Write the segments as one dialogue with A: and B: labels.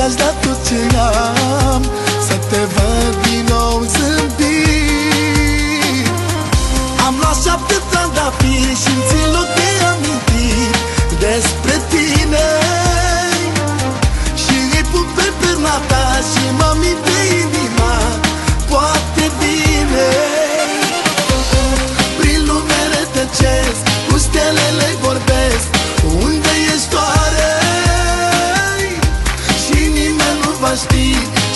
A: aș da tot ce am să te văd din nou zâmbit. Am luat 7 trandafiri și-mi țin loc de amintiri despre tine și îi pun pe perna ta și mă minte inima poate bine. Prin lume rătăcesc, cu stelele vorbesc, unde ești oare? Și nimeni nu va ști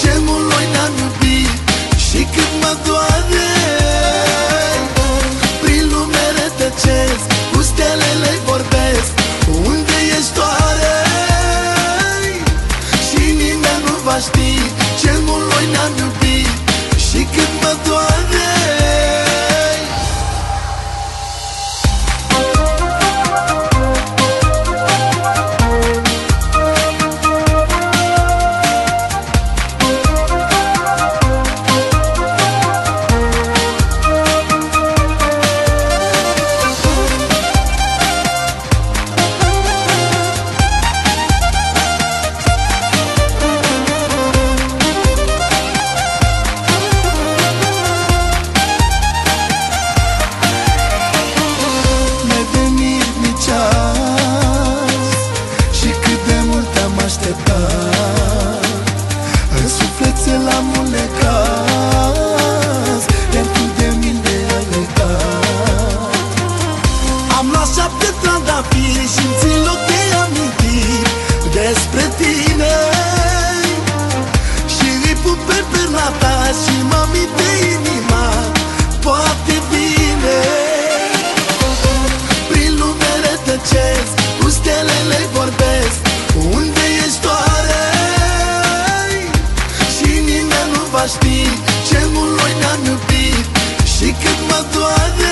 A: ce mult noi ne-am iubit și cât mă doare. Prin lume rătăcesc, cu stelele vorbesc, unde ești oare? Și nimeni nu va ști ce mult noi ne-am iubit și cât mă doare. În suflet ți-l-am unecat, pentru de mine ai uitat. Am luat 7 trandafiri și-mi țin loc de amintiri despre tine și îi pun pe perna ta și mă minte inima poate bine. Prin lume rătăcesc, cu stelele vorbesc, unde ești oare? Și nimeni nu va ști ce mult noi ne-am iubit și cât mă doare.